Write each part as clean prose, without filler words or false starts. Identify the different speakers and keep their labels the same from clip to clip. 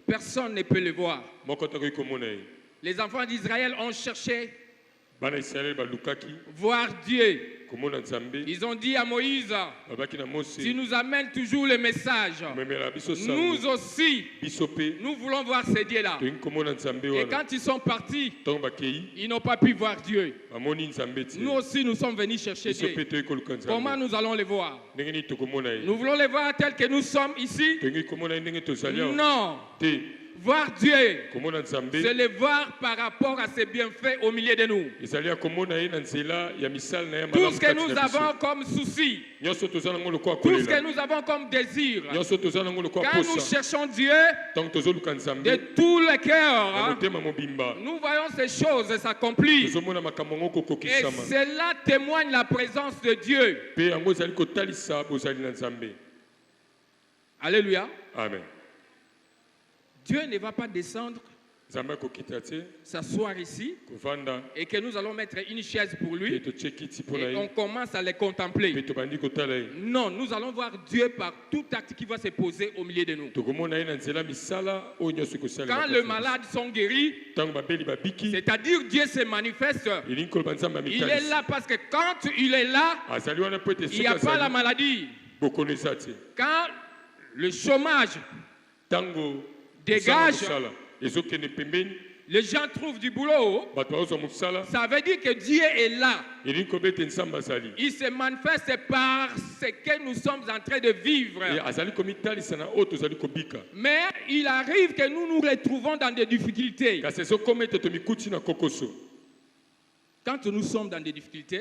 Speaker 1: Personne ne peut le voir. Les enfants d'Israël ont cherché voir Dieu. Ils ont dit à Moïse, tu nous amènes toujours le message. Nous aussi, nous voulons voir ces dieux-là. Et quand ils sont partis, ils n'ont pas pu voir Dieu. Nous aussi, nous sommes venus chercher Dieu. Comment nous allons les voir? Nous voulons les voir tels que nous sommes ici? Non. Voir Dieu, c'est le voir par rapport à ses bienfaits au milieu de nous. Tout ce que nous avons comme souci, tout ce que nous avons comme désir, quand nous cherchons Dieu de tout le cœur, nous voyons ces choses s'accomplir. Et cela témoigne la présence de Dieu. Alléluia.
Speaker 2: Amen.
Speaker 1: Dieu ne va pas descendre, s'asseoir ici, et que nous allons mettre une chaise pour lui, et on commence à les contempler. Non, nous allons voir Dieu par tout acte qui va se poser au milieu de nous. Quand les malades sont guéris, c'est-à-dire Dieu se manifeste, il est là parce que quand il est là, il n'y a pas la maladie. Quand le chômage dégage, les gens trouvent du boulot, ça veut dire que Dieu est là. Il se manifeste par ce que nous sommes en train de vivre. Mais il arrive que nous nous retrouvons dans des difficultés. Quand nous sommes dans des difficultés,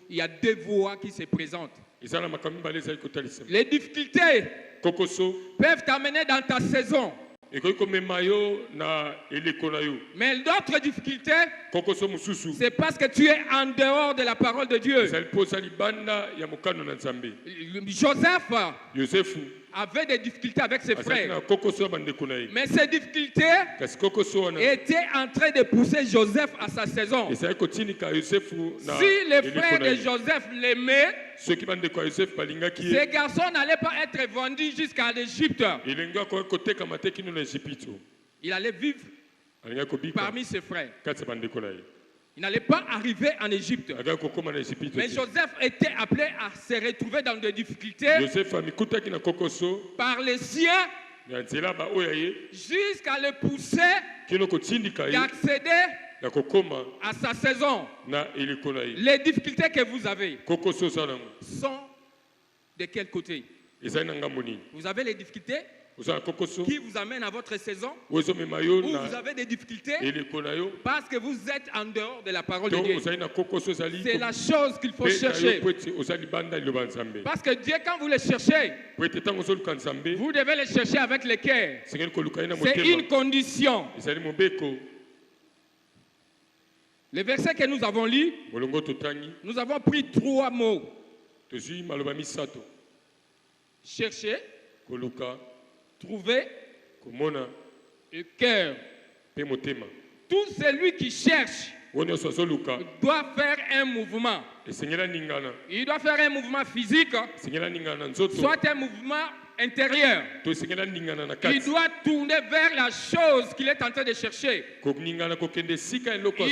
Speaker 1: il y a deux voies qui se présentent. Les difficultés peuvent t'amener dans ta saison. Mais d'autres difficultés, c'est parce que tu es en dehors de la parole de Dieu. Joseph avait des difficultés avec ses frères. Mais ces difficultés étaient en train de pousser Joseph à sa saison. Si les frères de Joseph l'aimaient, ces garçons n'allaient pas être vendus jusqu'à l'Égypte. Il allait vivre parmi ses frères. Il n'allait pas arriver en Égypte. Mais Joseph était appelé à se retrouver dans des difficultés par les siens jusqu'à le pousser d'accéder à sa saison. Les difficultés que vous avez sont de quel côté? Vous avez les difficultés qui vous amènent à votre saison, ou vous avez des difficultés parce que vous êtes en dehors de la parole de Dieu. C'est la chose qu'il faut chercher. Parce que Dieu, quand vous le cherchez, vous devez le chercher avec le cœur. C'est une condition. Le verset que nous avons lu, nous avons pris 3 mots. Chercher, trouver et cœur. Tout celui qui cherche doit faire un mouvement. Il doit faire un mouvement physique, soit un mouvement intérieur. Il doit tourner vers la chose qu'il est en train de chercher. Il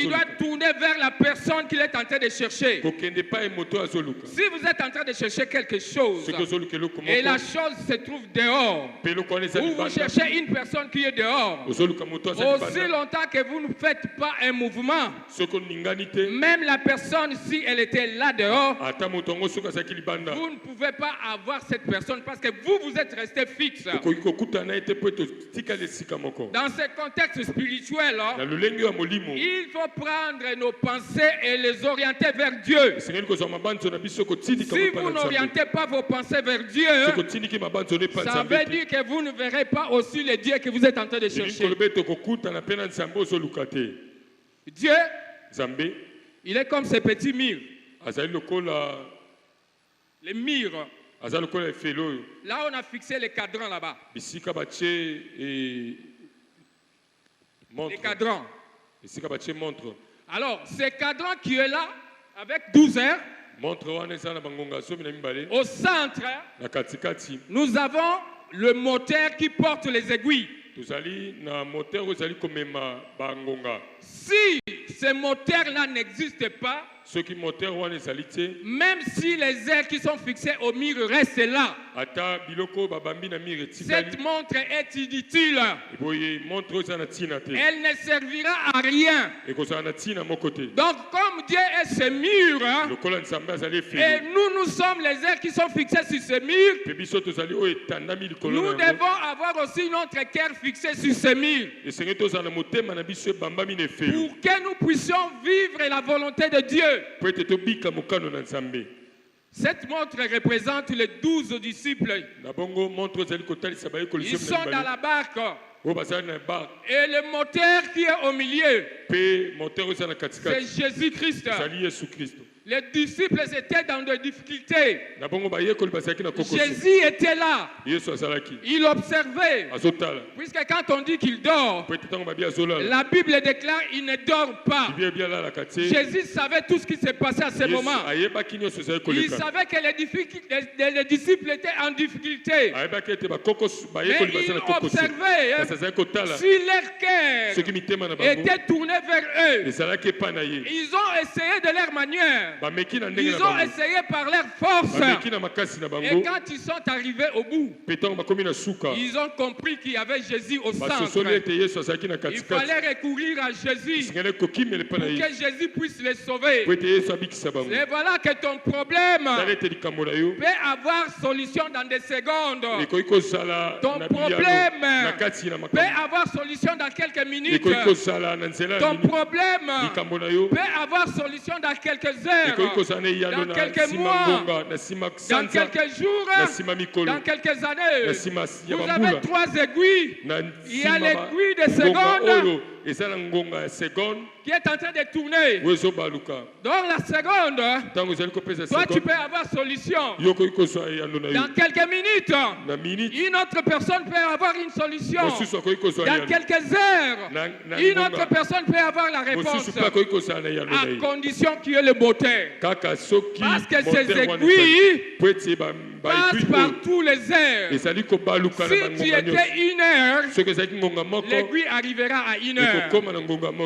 Speaker 1: doit tourner vers la personne qu'il est en train de chercher. Si vous êtes en train de chercher quelque chose et la chose se trouve dehors, ou vous cherchez une personne qui est dehors, aussi longtemps que vous ne faites pas un mouvement, même la personne, si elle était là dehors, vous ne pouvez pas avoir cette personne parce que vous êtes resté fixe. Dans ce contexte spirituel, il faut prendre nos pensées et les orienter vers Dieu. Si vous n'orientez pas vos pensées vers Dieu, ça veut dire que vous ne verrez pas aussi le Dieu que vous êtes en train de chercher. Dieu, il est comme ces petits murs. Les murs. Là, on a fixé les cadrans là-bas. Les cadrans. Alors, ces cadrans qui est là, avec 12 heures, au centre, nous avons le moteur qui porte les aiguilles. Si ce moteur-là n'existe pas, même si les ailes qui sont fixées au mur restent là, cette montre est inutile. Elle ne servira à rien. Donc comme Dieu est ce mur, et nous sommes les ailes qui sont fixées sur ce mur, nous devons avoir aussi notre cœur fixé sur ce mur, pour que nous puissions vivre la volonté de Dieu. Cette montre représente les 12 disciples. Ils sont dans la barque. Et le moteur qui est au milieu, c'est Jésus-Christ. Les disciples étaient dans des difficultés. Jésus était là. Il observait. Puisque quand on dit qu'il dort, la Bible déclare qu'il ne dort pas. Jésus savait tout ce qui s'est passé à ce moment. Il savait que les disciples étaient en difficulté. Mais il observait si leur cœur était tourné vers eux. Ils ont essayé de leur manière. Ils ont essayé par leur force. Et quand ils sont arrivés au bout, ils ont compris qu'il y avait Jésus au centre. Il fallait recourir à Jésus pour que Jésus puisse les sauver. Et voilà que ton problème peut avoir solution dans des secondes. Ton problème peut avoir solution dans quelques minutes. Ton problème peut avoir solution dans quelques heures, dans quelques mois, dans quelques jours, dans quelques années. Vous avez 3 aiguilles. Il y a l'aiguille de seconde qui est en train de tourner. Dans la seconde, toi tu peux avoir solution. Dans quelques minutes, une autre personne peut avoir une solution. Dans quelques heures, une autre personne peut avoir la réponse, à condition qu'il y ait le moteur. Parce que ces aiguilles passent par tous les heures. Si tu étais 1 heure, l'aiguille arrivera à 1 heure.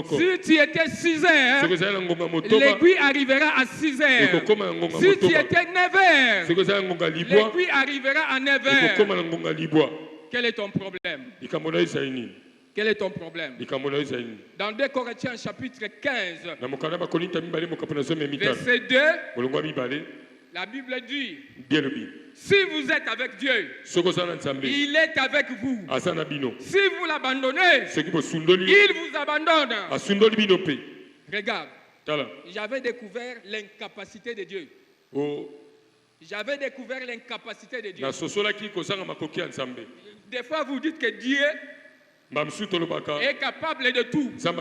Speaker 1: Si tu étais 6 heures, l'aiguille arrivera à 6 heures. Si tu étais 9 heures, l'aiguille arrivera à 9 heures. Quel est ton problème? Quel est ton problème? Dans 2 Corinthiens chapitre 15, verset 2, la Bible dit: si vous êtes avec Dieu, il est avec vous. Si vous l'abandonnez, il vous abandonne. Regarde, j'avais découvert l'incapacité de Dieu. J'avais découvert l'incapacité de Dieu. Des fois, vous dites que Dieu est capable de tout. Mais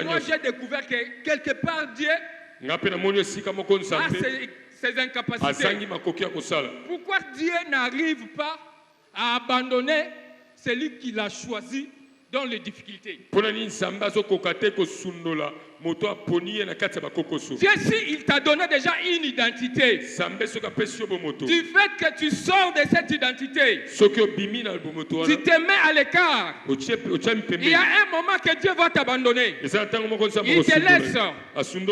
Speaker 1: moi, j'ai découvert que quelque part, Dieu a ses incapacités. Pourquoi Dieu n'arrive pas à abandonner celui qu'il a choisi dans les difficultés? Dieu, il t'a donné déjà une identité. Du fait que tu sors de cette identité, tu te mets à l'écart. Il y a un moment que Dieu va t'abandonner. Il te laisse.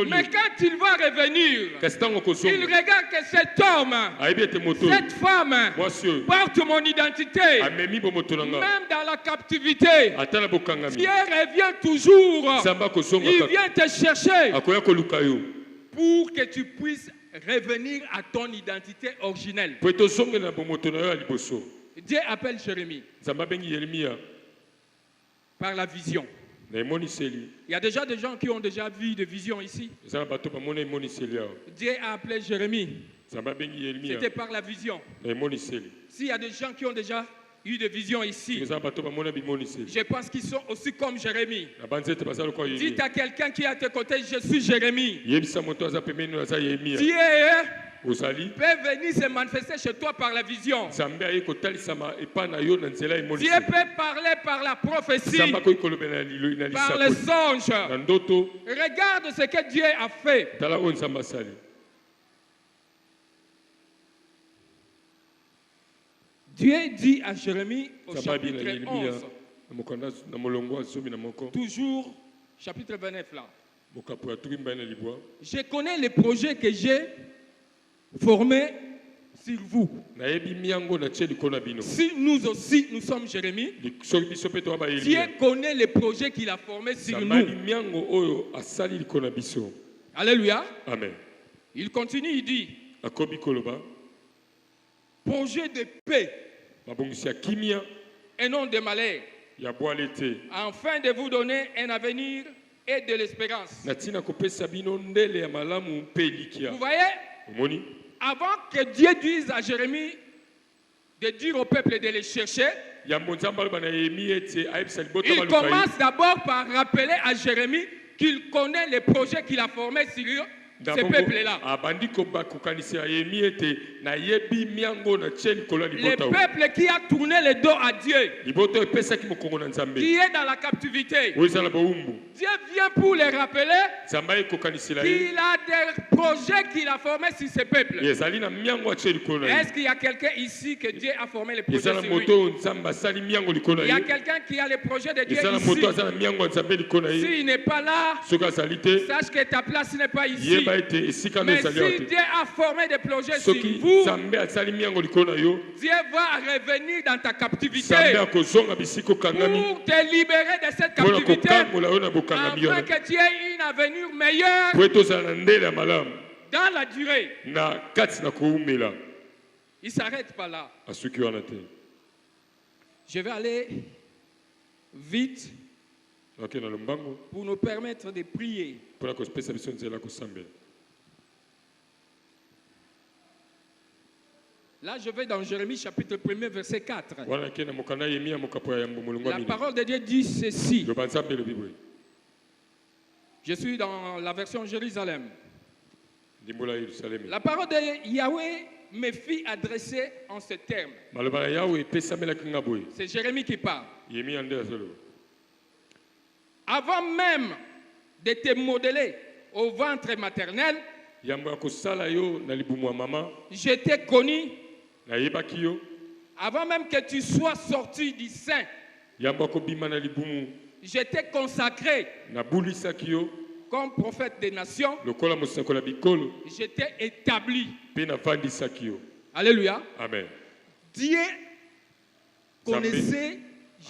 Speaker 1: Mais quand il va revenir, il regarde que cet homme, cette femme porte mon identité. Même dans la captivité, Dieu revient toujours. Il vient te chercher pour que tu puisses revenir à ton identité originelle. Dieu appelle Jérémie par la vision. Il y a déjà des gens qui ont déjà vu des visions ici. Dieu a appelé Jérémie. C'était par la vision. S'il y a des gens qui ont déjà eu des visions ici, je pense qu'ils sont aussi comme Jérémie. Dites à quelqu'un qui est à tes côtés: je suis Jérémie. Dieu peut venir se manifester chez toi par la vision. Dieu peut parler par la prophétie, par les songes. Regarde ce que Dieu a fait. Dieu dit à Jérémie au chapitre 11, toujours chapitre 29 là. Je connais les projets que j'ai formés sur vous. Si nous aussi, nous sommes Jérémie, Dieu connaît les projets qu'il a formés sur nous. Alléluia. Amen. Il continue, il dit, projet de paix et non de malheur, afin de vous donner un avenir et de l'espérance. Vous voyez, avant que Dieu dise à Jérémie de dire au peuple de les chercher, il commence d'abord par rappeler à Jérémie qu'il connaît les projets qu'il a formés sur ces peuples-là. Le peuple qui a tourné le dos à Dieu, qui est dans la captivité, Dieu vient pour les rappeler qu'il a des projets qu'il a formés sur ces peuples. Est-ce qu'il y a quelqu'un ici que Dieu a formé les projets sur lui? Il y a quelqu'un qui a les projets de Dieu ici. S'il n'est pas là, sache que ta place n'est pas ici. Mais si Dieu a formé des projets sur vous, Dieu va revenir dans ta captivité pour te libérer de cette captivité, afin que tu aies un avenir meilleur dans la durée. Il ne s'arrête pas là. Je vais aller vite pour nous permettre de prier. Là, je vais dans Jérémie chapitre 1, verset 4. La parole de Dieu dit ceci. Je suis dans la version Jérusalem. La parole de Yahweh me fit adresser en ces termes. C'est Jérémie qui parle. Avant même de te modeler au ventre maternel, je t'ai connu. Avant même que tu sois sorti du sein, je t'ai consacré comme prophète des nations. Je t'ai établi. Alléluia. Amen. Dieu connaissait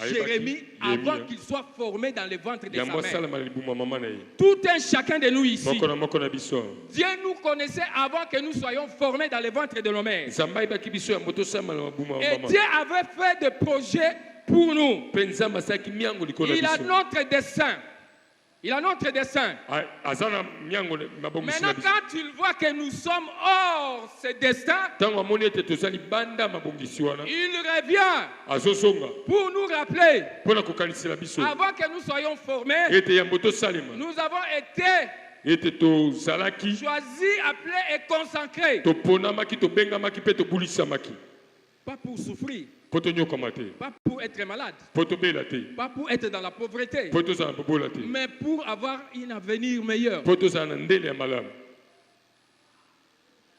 Speaker 1: Jérémie avant qu'il soit formé dans le ventre de sa mère. Tout un chacun de nous ici, Dieu nous connaissait avant que nous soyons formés dans le ventre de nos mères. Et Dieu avait fait des projets pour nous. Il a notre dessein. Il a notre dessein. Maintenant, quand il voit que nous sommes hors ce destin, il revient pour nous rappeler, avant que nous soyons formés, nous avons été choisis, appelés et consacrés. Pas pour souffrir. Pas pour être malade. Pas pour être dans la pauvreté. Mais pour avoir un avenir meilleur.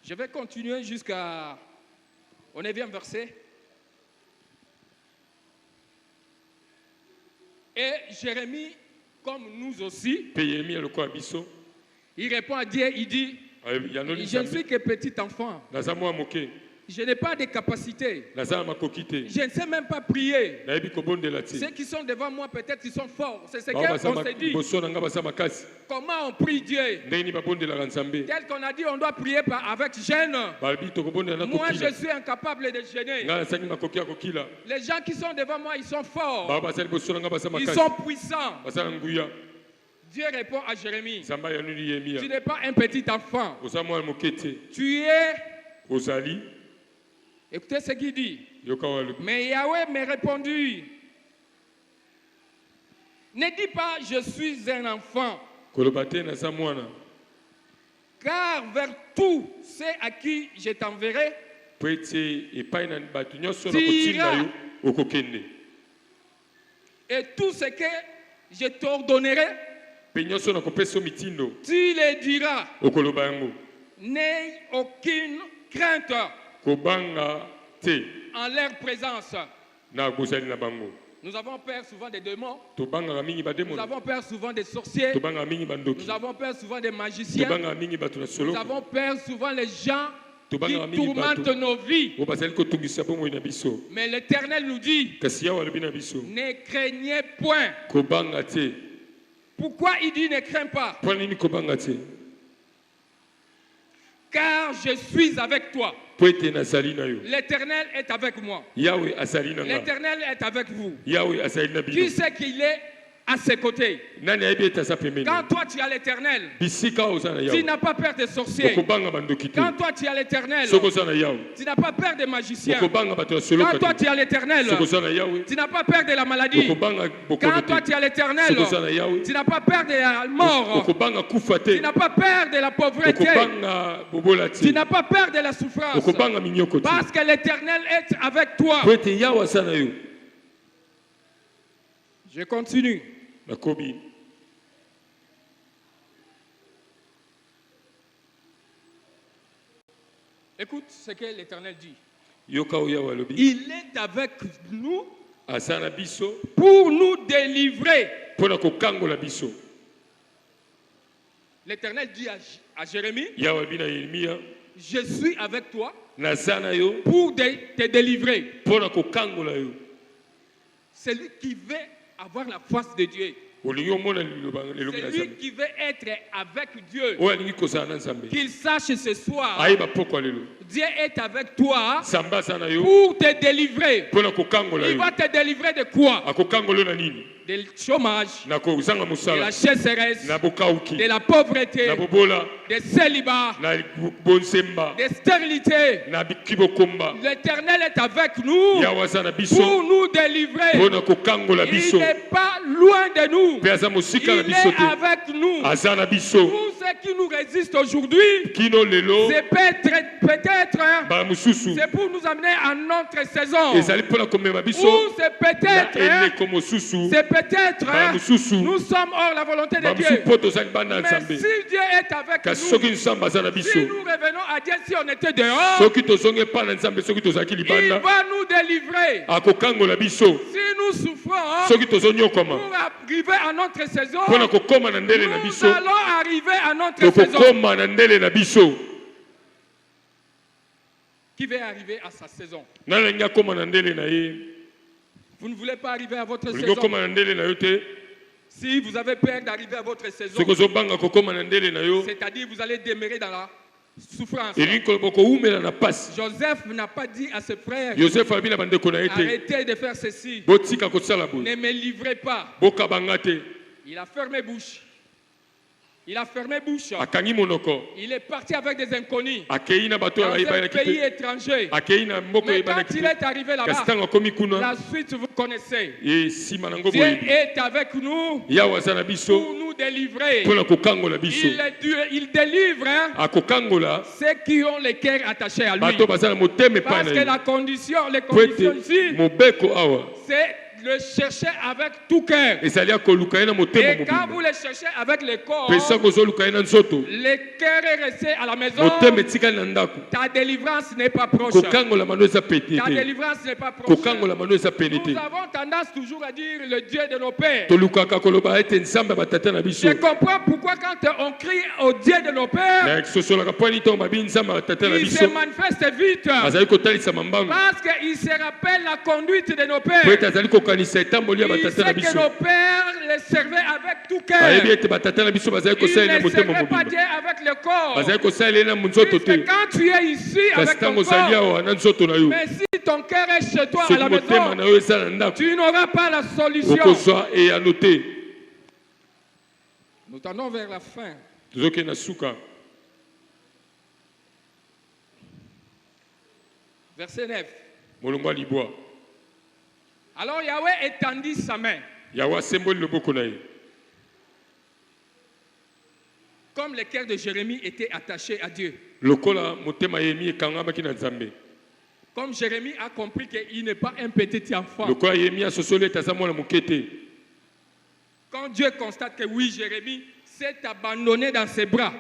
Speaker 1: Je vais continuer jusqu'au 9e verset. Et Jérémie, comme nous aussi, il répond à Dieu, il dit, je ne suis que petit enfant. Je n'ai pas de capacité. Je ne sais même pas prier. Ceux qui sont devant moi, peut-être ils sont forts. C'est ce qu'on s'est dit. Comment on prie Dieu? Tel qu'on a dit, on doit prier avec gêne. Moi, je suis incapable de gêner. Les gens qui sont devant moi, ils sont forts. Ils sont puissants. Dieu répond à Jérémie. Tu n'es pas un petit enfant. Tu es... Écoutez ce qu'il dit. Mais Yahweh m'a répondu. Ne dis pas je suis un enfant. Car vers tous ceux à qui je t'enverrai, tu iras. Et tout ce que je t'ordonnerai, tu les diras. N'aie aucune crainte. en leur présence. Nous avons peur souvent des démons. Nous avons peur souvent des sorciers. Nous avons peur souvent des magiciens. Nous avons peur souvent des gens qui tourmentent nos vies. Mais l'Éternel nous dit, ne craignez point. Pourquoi il dit ne crains pas? Car je suis avec toi. L'Éternel est avec moi. L'Éternel est avec vous. Qui sait qu'il est à ses côtés? Quand toi tu as l'Éternel, tu n'as pas peur des sorciers. Quand toi tu as l'Éternel, tu n'as pas peur des magiciens. Quand toi tu as l'Éternel, tu n'as pas peur de la maladie. Quand toi tu as l'Éternel, tu n'as pas peur de la mort. Tu n'as pas peur de la pauvreté. Tu n'as pas peur de la souffrance. Parce que l'Éternel est avec toi. Je continue. Écoute ce que l'Éternel dit. Il est avec nous pour nous délivrer. L'Éternel dit à Jérémie, je suis avec toi pour te délivrer. C'est lui qui veut avoir la face de Dieu. C'est lui qui veut être avec Dieu. Qu'il sache ce soir, Dieu est avec toi pour te délivrer. Il va te délivrer de quoi? Du chômage, de la chasseresse, de la pauvreté, de célibat, de stérilité. L'Éternel est avec nous pour nous délivrer. Il n'est pas loin de nous. Il est avec nous. Tout ce qui nous résiste aujourd'hui, c'est peut-être c'est pour nous amener à notre saison. Ou c'est peut-être nous sommes hors la volonté de Dieu. Mais si Dieu est avec nous, si nous revenons à Dieu, si on était dehors, il va nous délivrer. Si nous souffrons pour arriver à notre saison, nous allons arriver à notre saison. Qui va arriver à sa saison? Vous ne voulez pas arriver à votre saison. Si vous avez peur d'arriver à votre saison, c'est-à-dire vous allez demeurer dans la souffrance. Joseph n'a pas dit à ses frères, arrêtez de faire ceci, ne me livrez pas. Il a fermé bouche. Il a fermé bouche. Il est parti avec des inconnus dans un pays étranger. Mais quand il est arrivé là-bas, la suite vous connaissez. Dieu est avec nous pour nous délivrer. Il délivre ceux qui ont les cœurs attachés à lui. Parce que les conditions ici, c'est le chercher avec tout cœur. Et quand vous le cherchez avec le corps, le cœur est resté à la maison. Ta délivrance n'est pas proche. Ta délivrance n'est pas proche. Nous avons tendance toujours à dire le Dieu de nos pères. Je comprends pourquoi quand on crie au Dieu de nos pères, il se manifeste vite. Parce qu'il se rappelle la conduite de nos pères. Il sait que nos pères les servaient avec tout cœur. Ils ne servaient pas Dieu avec le corps. Puisque quand tu es ici avec ton corps, mais si ton cœur est chez toi à la maison, tu n'auras pas la solution. Nous tendons vers la fin. Verset 9. Alors Yahweh étendit sa main. Comme le cœur de Jérémie était attaché à Dieu. Comme Jérémie a compris qu'il n'est pas un petit enfant. Quand Dieu constate que oui, Jérémie s'est abandonné dans ses bras.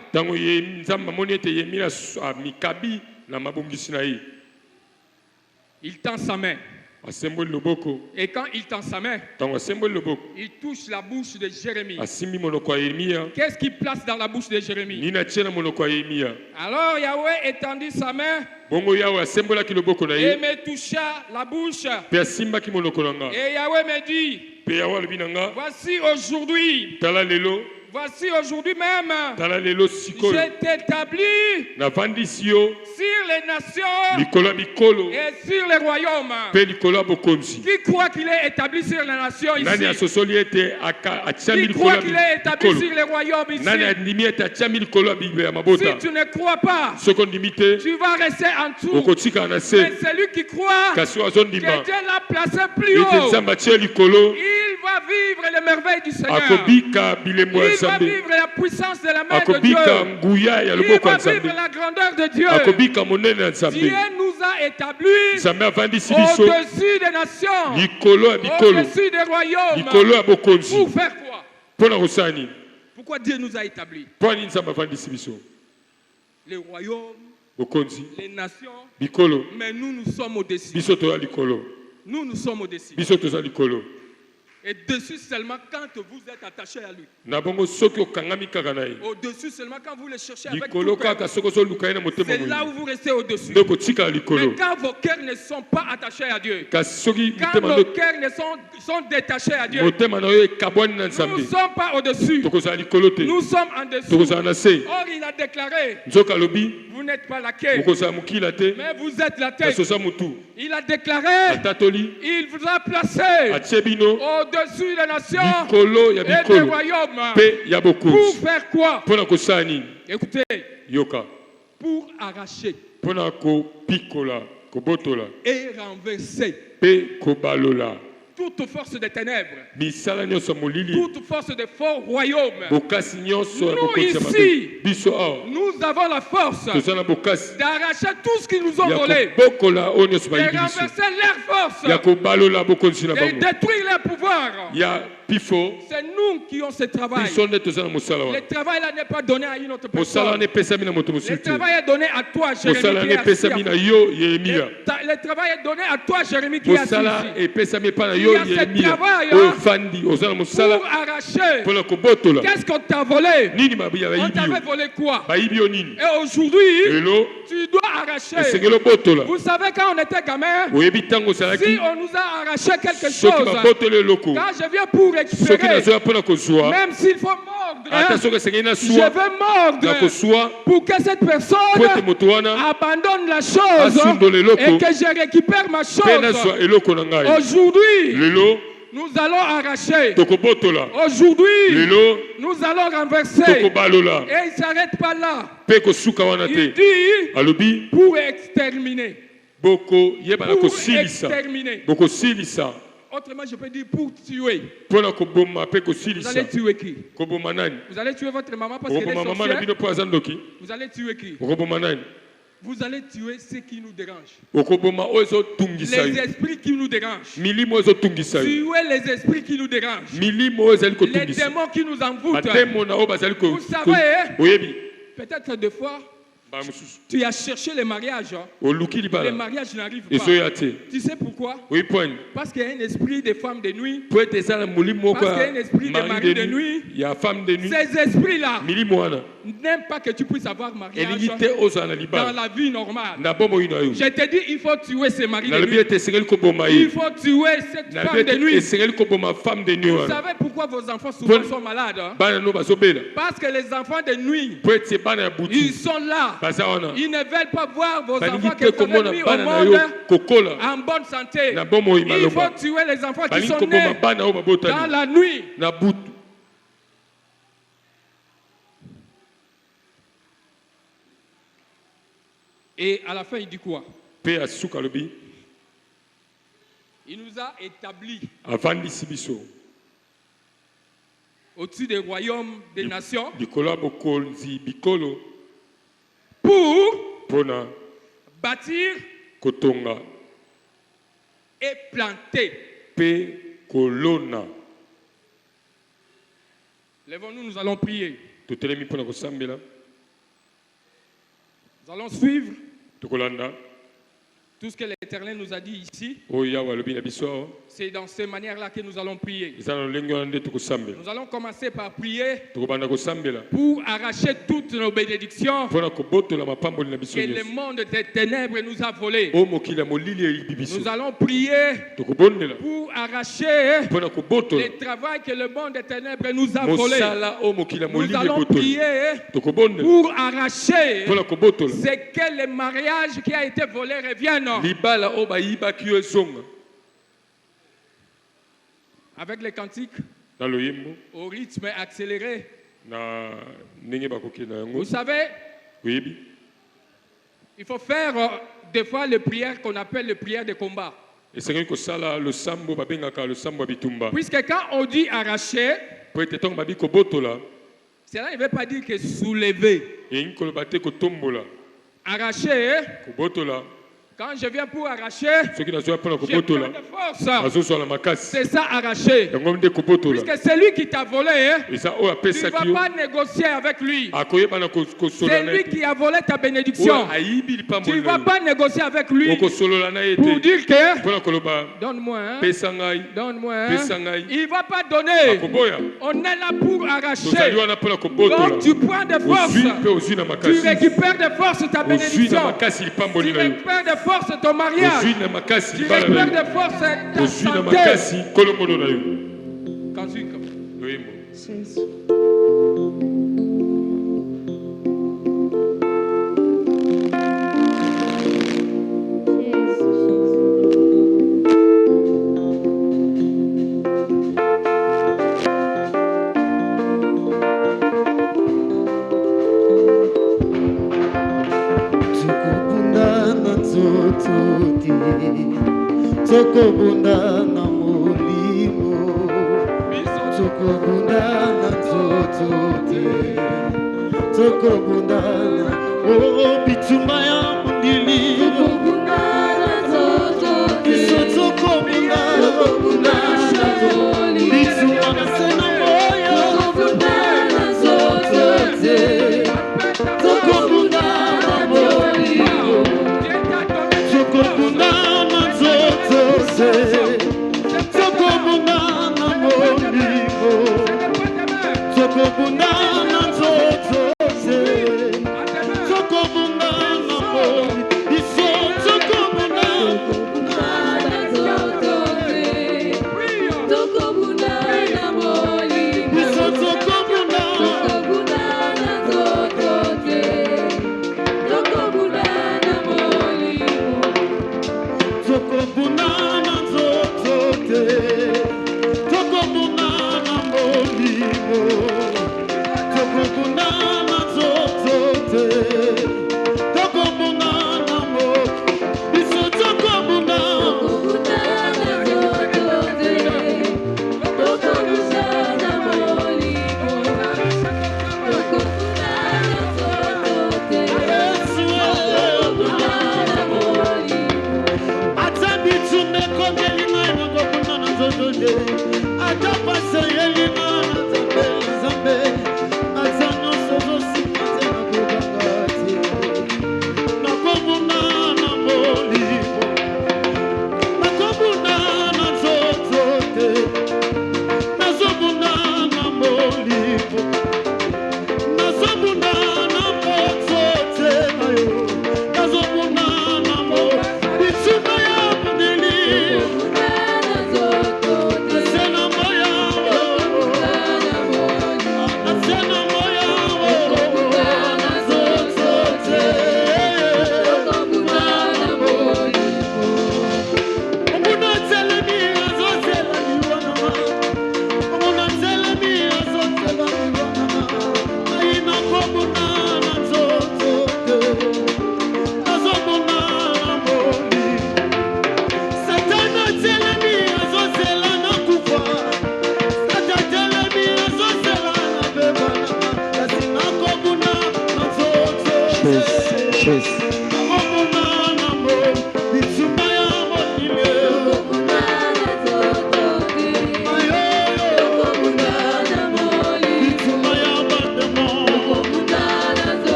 Speaker 1: Il tend sa main. Et quand il tend sa main, il touche la bouche de Jérémie. Qu'est-ce qu'il place dans la bouche de Jérémie? Alors Yahweh étendit sa main et me toucha la bouche. Et Yahweh me dit, voici aujourd'hui même, je t'établis sur les nations et sur les royaumes. Qui croit qu'il est établi sur les nations ici? Qui croit qu'il est établi sur les royaumes ici? Si tu ne crois pas, tu vas rester en dessous. Mais celui qui croit que Dieu l'a placé plus haut, il va vivre les merveilles du Seigneur. Il va vivre la puissance de la main de Dieu. Il va vivre la grandeur de Dieu. Dieu nous a établis au-dessus des nations, au-dessus des royaumes. Pour faire quoi? Pourquoi Dieu nous a établis? Les royaumes, les nations, mais nous sommes au-dessus. Nous sommes au-dessus. Et dessus seulement quand vous êtes attaché à lui. Au-dessus seulement quand vous le cherchez avec tout cœur. C'est là où vous restez au-dessus. Mais quand vos cœurs ne sont pas attachés à Dieu, quand vos cœurs sont détachés à Dieu, nous ne sommes pas au-dessus. Nous sommes en dessous. Or il a déclaré, vous n'êtes pas la quai, mais vous êtes la tête. Il a déclaré, il vous a placé au-dessus des nations et des royaumes. Pour faire quoi? Écoutez, pour arracher et renverser toute force des ténèbres, toute force des faux royaumes. Nous ici, nous avons la force d'arracher tout ce qu'ils nous ont volé, de renverser leur force, de détruire leur pouvoir. C'est nous qui avons ce travail. Le travail là n'est pas donné à une autre personne. Le travail est donné à toi, Jérémie, qui est assis. Le travail est donné à toi, Jérémie, qui est assis. Il y a ce travail pour arracher. Qu'est-ce qu'on t'a volé? On t'avait volé quoi? Et aujourd'hui, tu dois arracher. Vous savez, quand on était gamin, si on nous a arraché quelque chose, quand je viens pour récupérer, même s'il faut mordre, je vais mordre pour que cette personne abandonne la chose et que je récupère ma chose. Aujourd'hui, nous allons arracher. Aujourd'hui, nous allons renverser. Et il ne s'arrête pas là. Il dit pour exterminer. Pour exterminer. Autrement, je peux dire pour tuer. Vous allez tuer qui? Vous allez tuer votre maman parce qu'elle est sorcière. Vous allez tuer qui? Vous allez tuer ceux qui nous dérangent. Les esprits qui nous dérangent. Tuer les esprits qui nous dérangent. Les démons qui nous envoûtent. Vous savez, peut-être des fois, tu as cherché le mariage. Le mariage n'arrive pas. Tu sais pourquoi? Parce qu'il y a un esprit de femme de nuit. Parce qu'il y a un esprit de mari de nuit. Ces esprits-là n'aiment pas que tu puisses avoir mariage dans la vie normale. Je te dis, il faut tuer ces maris de nuit. Il faut tuer cette femme de nuit. Vous savez pourquoi vos enfants souvent sont malades? Parce que les enfants de nuit, ils sont là. Ils ne veulent pas voir vos enfants qui sont mis au monde en bonne santé. Il faut tuer les enfants qui sont nés dans la nuit. Et à la fin, il dit quoi? Il nous a établis au-dessus des royaumes des nations pour bâtir et planter. Lèvons-nous, nous allons prier. Nous allons suivre Tout ce que l'Éternel nous a dit ici, c'est dans cette manière-là que nous allons prier. Nous allons commencer par prier pour arracher toutes nos bénédictions que le monde des ténèbres nous a volées. Nous allons prier pour arracher le travail que le monde des ténèbres nous a volé. Nous allons prier pour arracher ce que le mariage qui a été volé revienne. Avec les cantiques, au rythme accéléré. Vous savez, il faut faire des fois les prières qu'on appelle les prières de combat. Puisque quand on dit arracher, cela ne veut pas dire que soulever. Arracher, quand je viens pour arracher, j'ai plein de force. C'est ça arracher. Puisque c'est lui qui t'a volé, tu ne vas pas négocier avec lui. C'est lui qui a volé ta bénédiction. Tu ne vas pas négocier avec lui pour dire que donne-moi, donne-moi. Il ne va pas donner. On est là pour arracher. Donc tu prends des forces. Tu récupères des forces ta bénédiction. Tu récupères des force ton mariage. Tu récupères de force ta santé.
Speaker 2: Tokobunda na molimo, tokobunda na zozote, tokobunda na bitumba ya mondili, tokobunda na zozote, tokobunda na zozote, bitumba na sena moya, tokobunda na zozote, tokobunda na molimo, tokobunda Tokobunda na molimo, tokobunda na zozote, tokobunda na molimo, iso tokobunda na zozote, tokobunda na molimo, iso tokobunda na zozote, tokobunda na molimo, tokobunda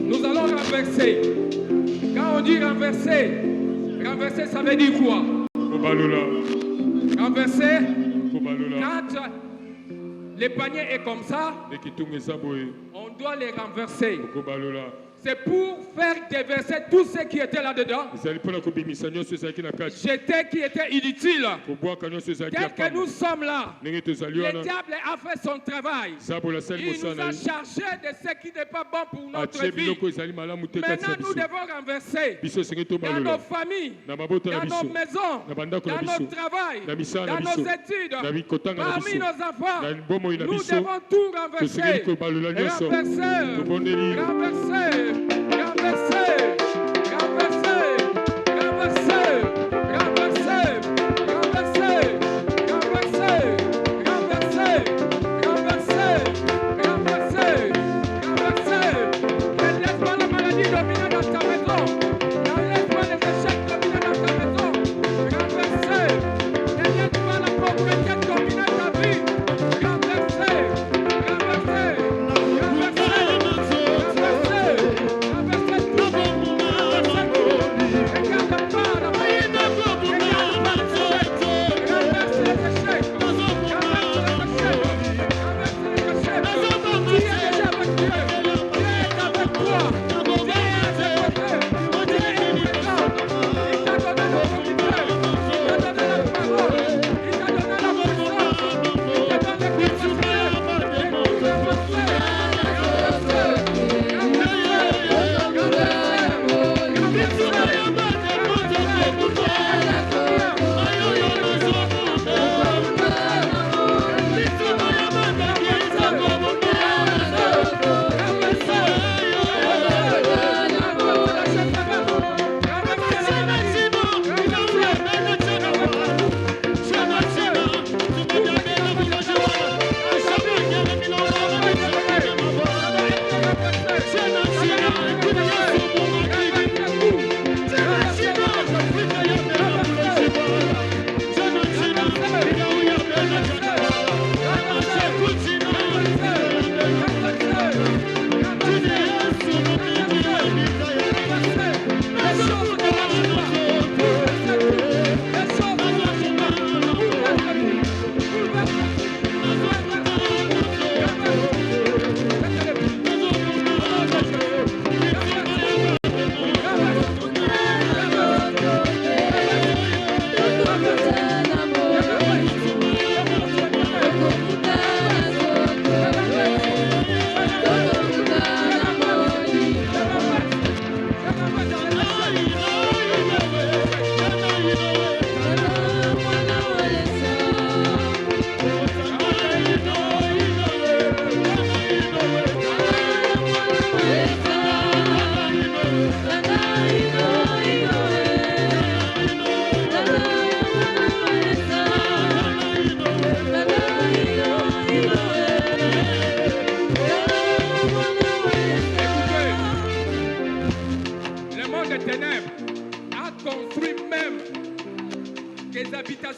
Speaker 1: Nous allons renverser. Quand on dit renverser, renverser ça veut dire quoi? Renverser, quand le panier est comme ça, on doit les renverser. C'est pour faire déverser tout ce qui était là-dedans. Jeter qui était inutile. Tel que nous sommes là, le diable a fait son travail. Il nous a chargé de ce qui n'est pas bon pour notre vie. Maintenant, nous devons renverser dans nos familles, dans nos maisons, dans notre travail, dans nos études, parmi nos enfants. Nous devons tout renverser. Renverser. Renverser.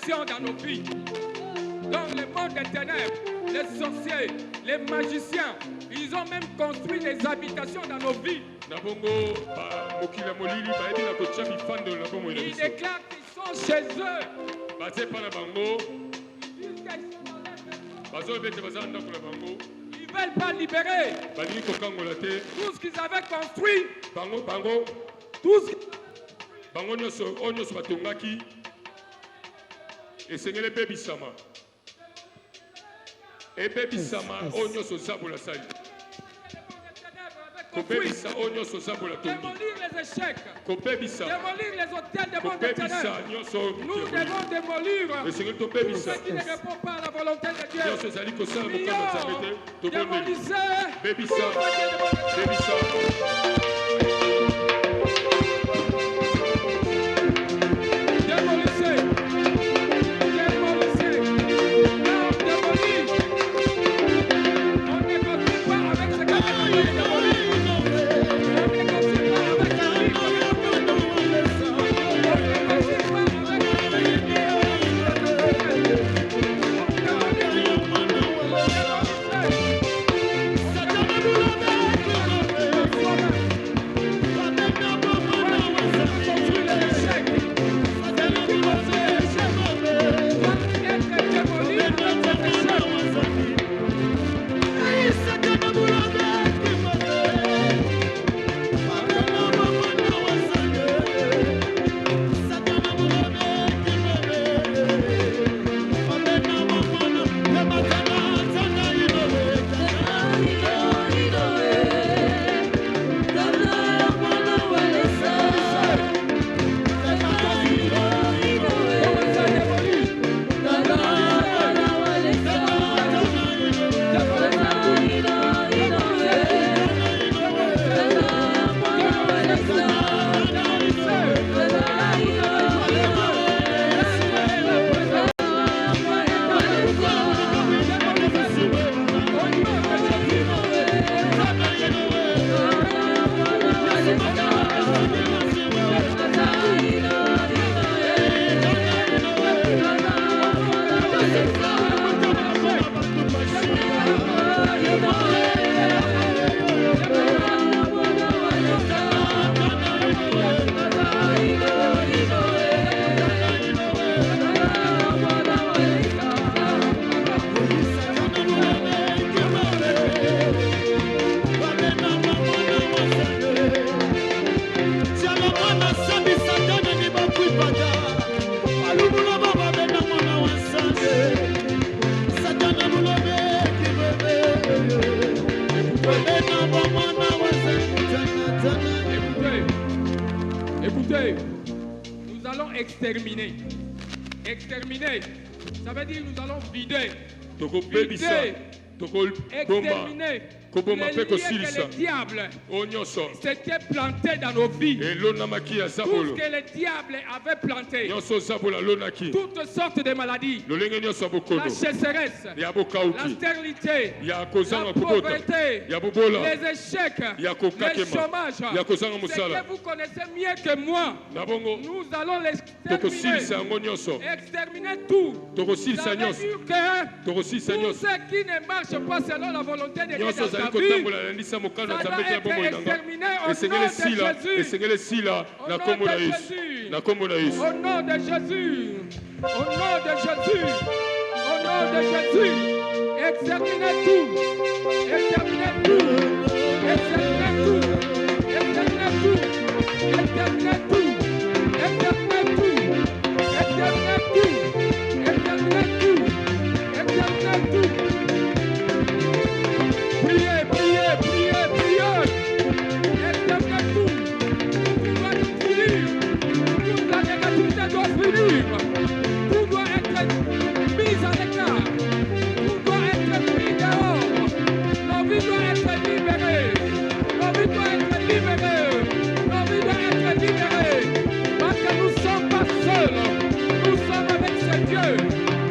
Speaker 1: Dans nos vies. Dans le monde des ténèbres, les sorciers, les magiciens, ils ont même construit des habitations dans nos vies. Ils déclarent qu'ils sont chez eux. Ils ne veulent pas libérer tout ce qu'ils avaient construit. Tout ce
Speaker 3: et Seigneur le bébé sama. Et bébé sama, onyo so zabula sali.
Speaker 1: démolir les échecs, démolir les hôtels de monde éternel. Nous devons démolir tout ce qui ne répond pas à la volonté de Dieu. Démolissez On ne construit pas avec Écoutez, nous allons exterminer. Exterminer, ça veut dire nous allons vider. Exterminer. Les liens que le diable s'était planté dans nos vies. Tout ce que le diable avait planté. Toutes sortes de maladies. La sécheresse. La stérilité. La pauvreté. Les échecs. Le chômage. Ce que vous connaissez mieux que moi. Nous allons l'exterminer. Exterminer tout. Ça veut dire que tout ce qui ne marche pas selon la volonté de Dieu dans ta vie, ça doit être exterminé au nom de Jésus. Au nom de Jésus. Au nom de Jésus. Au nom de Jésus. Exterminez tout. Exterminez tout. Exterminez tout. Exterminez tout. Exterminez tout. Exterminez tout. Exterminez tout. Exterminez tout. Exterminez tout. Priez, priez, priez, priez. Exterminez tout. Tout doit finir. Toute la négativité doit finir. Tout doit être mis à l'écart. Tout doit être mis dehors. Nos vies doivent être libérées. Nos vies doivent être libérées. Nos vies doivent être libérées. Parce que nous ne sommes pas seuls. Nous sommes avec ce Dieu.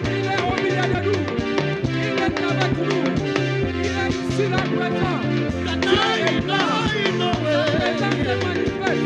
Speaker 1: Il est au milieu de nous. Il est avec nous. Il est ici là présent. Dieu est là. Sa présence se manifeste.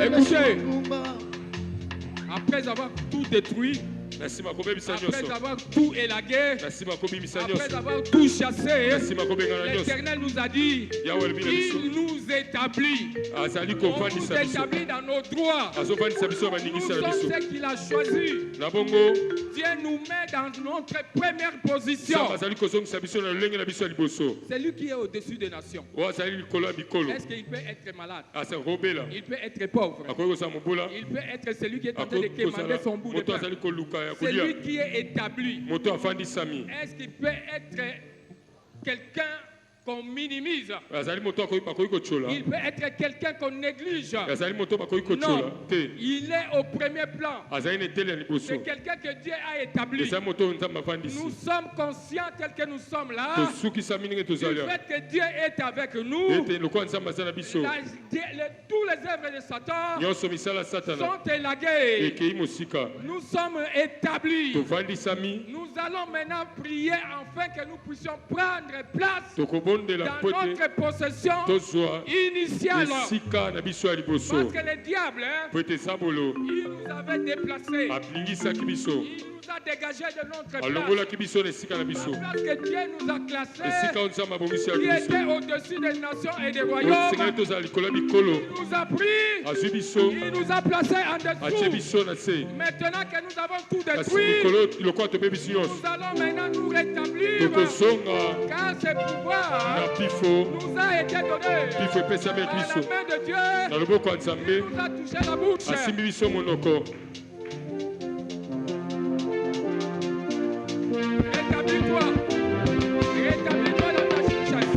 Speaker 1: Écoutez, après avoir tout détruit, après avoir tout élagué, après avoir tout chassé, l'Éternel nous a dit, il nous établit. On nous établit dans nos droits. Nous sommes ceux qu'il a choisis. Dieu nous met dans notre première position. C'est lui qui est au-dessus des nations. Est-ce qu'il peut être malade? Il peut être pauvre. Il peut être celui qui est en train de quémander son bout de pain. C'est lui qui est établi. Est-ce qu'il peut être quelqu'un qu'on minimise? Il peut être quelqu'un qu'on néglige. Non, il est au premier plan. C'est quelqu'un que Dieu a établi. Nous sommes conscients tels que nous sommes là. Du fait que Dieu est avec nous, tous les œuvres de Satan sont élaguées. Nous sommes établis. Nous allons maintenant prier afin que nous puissions prendre place dans notre possession initiale. Parce que le diable, il nous avait déplacés. Il nous a dégagés de notre place. La place que Dieu nous a classée, qui était au-dessus des nations et des royaumes. Il nous a pris. Il nous a placés en dessous. Maintenant que nous avons tout détruit, nous allons maintenant nous rétablir. Car ce pouvoir nous a été donné à la main de Dieu. Il nous a touché la bouche. Rétablis-toi. Rétablis-toi dans ta chaise.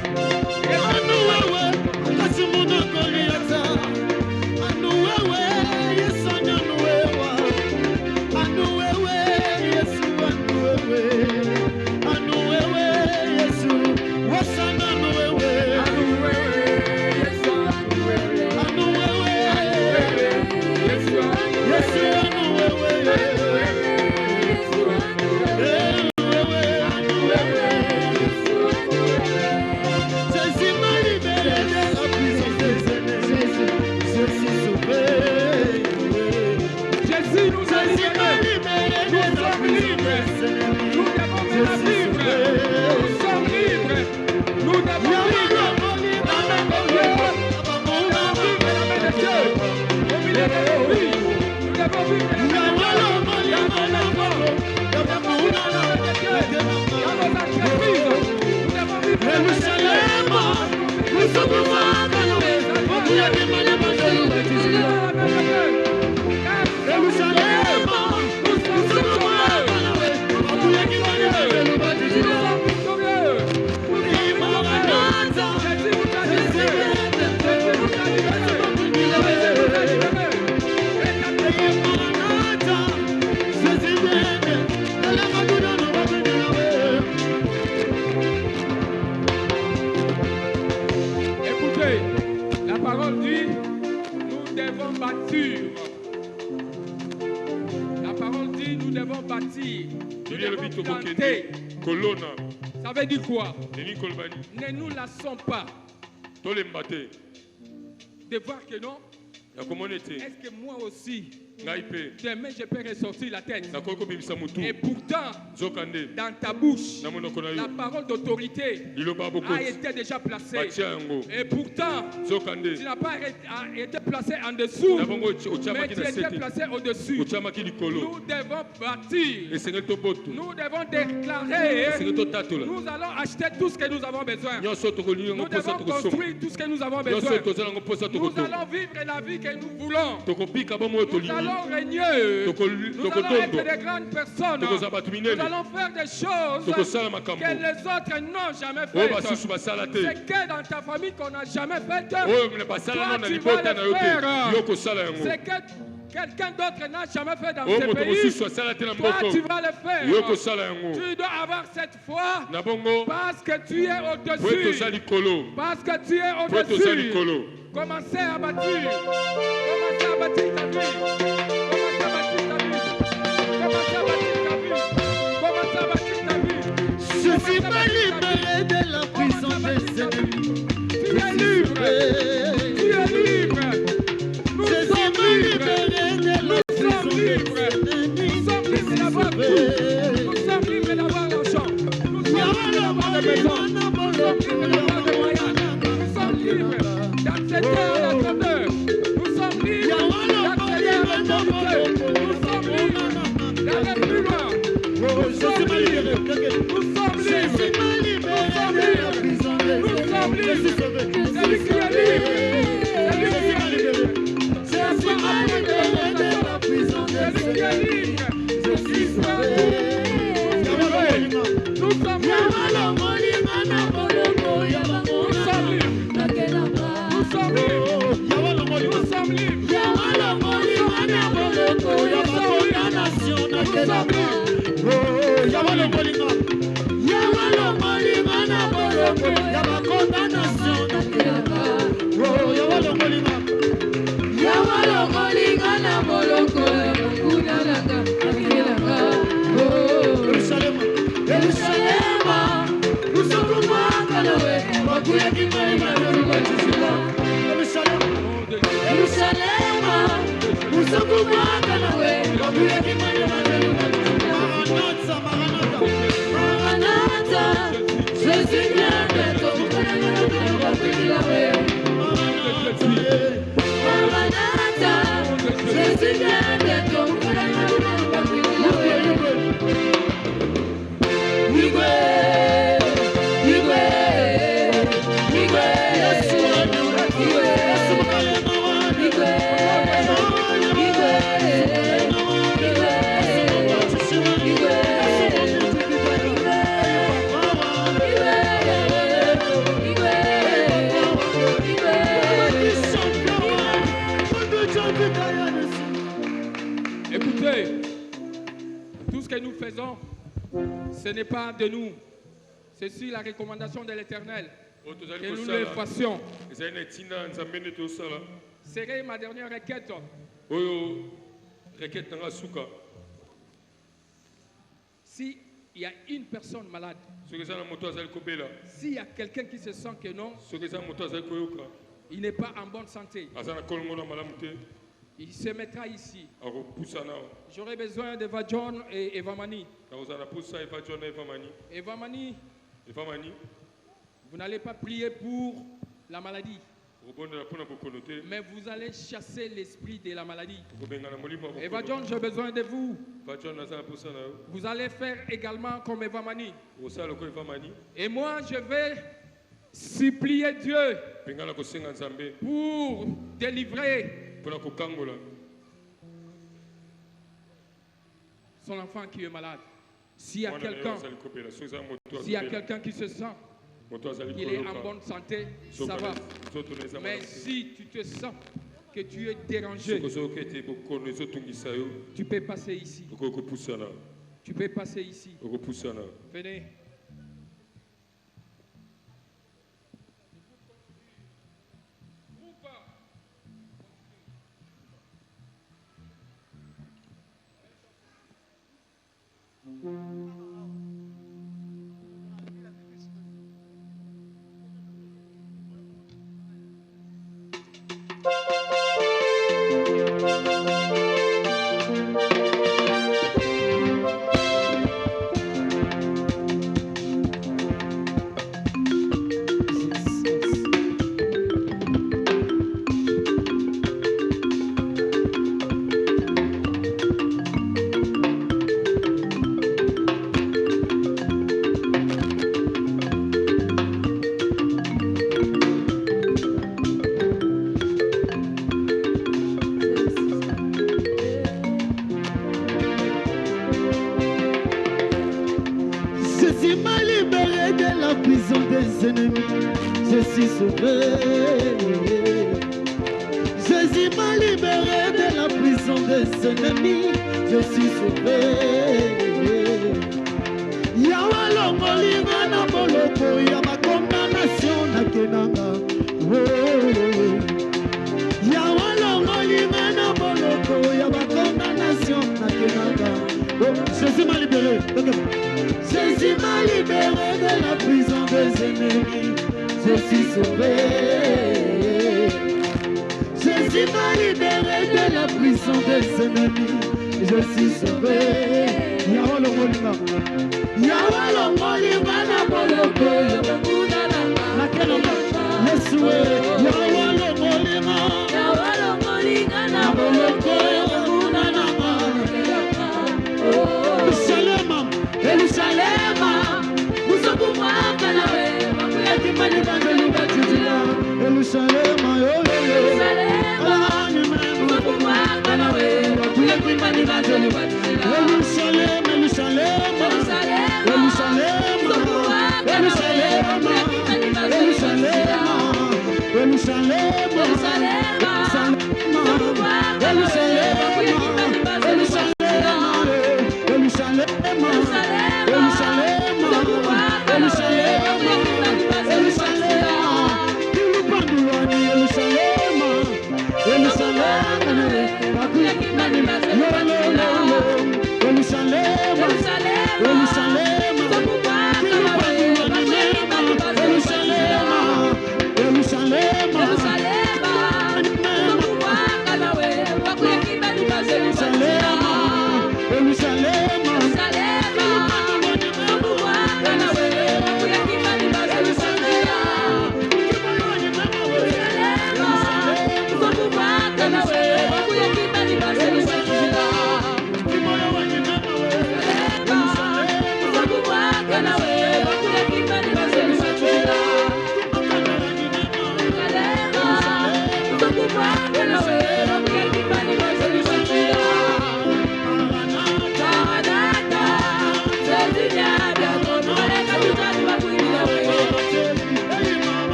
Speaker 1: Ça veut dire quoi? Ne nous lassons pas de voir que non. Est-ce que moi aussi, demain je peux ressortir la tête? Et pourtant, dans ta bouche, la parole d'autorité a été déjà placée. Et pourtant, tu n'as pas été placé en dessous, mais tu étais placé au-dessus. Nous devons bâtir. Nous devons déclarer. Nous allons acheter tout ce que nous avons besoin. Nous devons construire tout ce que nous avons besoin. Nous allons vivre la vie que nous voulons. Nous allons régner. Nous allons être de grandes personnes. Nous allons faire des choses que les autres n'ont jamais faites. C'est que dans ta famille qu'on n'a jamais fait. Toi, tu vas le faire. C'est que quelqu'un d'autre n'a jamais fait dans ce pays. Toi, tu vas le faire. Tu dois avoir cette foi parce que tu es au-dessus. Parce que tu es au-dessus. Commencez à bâtir. Commencez à bâtir ta vie. Commencez à bâtir ta vie. Commencez à bâtir ta vie. Commencez à bâtir ta vie.
Speaker 2: Je suis pas libéré de la prison des ennemis.
Speaker 1: Tu es libre. Tu es libre. Nous sommes libres. Nous sommes libres. Nous sommes libres d'avoir tout. Nous sommes libres d'avoir l'argent. Nous sommes libres d'avoir des maisons. Nous sommes libres d'avoir des moyens. Nous sommes libres d'accepter la grandeur. Nous sommes libres d'accéder à l'autorité. Nous sommes libres d'aller plus loin. Nous sommes libres. Nous sommes libres. Nous sommes libres. Nous sommes libres. C'est lui qui est libre. C'est lui qui est libre. C'est à soi libéré de la prison. C'est lui qui est libre. Nous sommes libres. Nous sommes libres. Écoutez, tout ce que nous faisons, ce n'est pas de nous. C'est sur la recommandation de l'Éternel que nous le fassions. Serait ma dernière requête. Si il y a une personne malade, s'il y a quelqu'un qui se sent que non, il n'est pas en bonne santé, il se mettra ici. J'aurai besoin d'Eva John et Eva Mani. Eva Mani, vous n'allez pas prier pour la maladie, mais vous allez chasser l'esprit de la maladie. Eva John, j'ai besoin de vous. Vous allez faire également comme Eva Mani. Et moi, je vais supplier Dieu pour délivrer son enfant qui est malade. S'il y a quelqu'un qui se sent qu'il est en bonne santé, ça va. Mais si tu te sens que tu es dérangé, tu peux passer ici. Tu peux passer ici. Venez.
Speaker 2: Jésus m'a libéré de la prison des ennemis. Je suis sauvé. Yawa longolinga na boloko ya ma condamnation na kenanga. Yawa longolinga na boloko ya ma condamnation na kenanga. Jésus m'a libéré. Jésus m'a libéré de la prison des ennemis. Je suis sauvé. Jésus m'a libéré de la prison des ennemis. Je suis sauvé. Yawa longolinga na boloko ya ma condamnation na kenanga. Yesu, yawa longolinga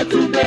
Speaker 2: Atube,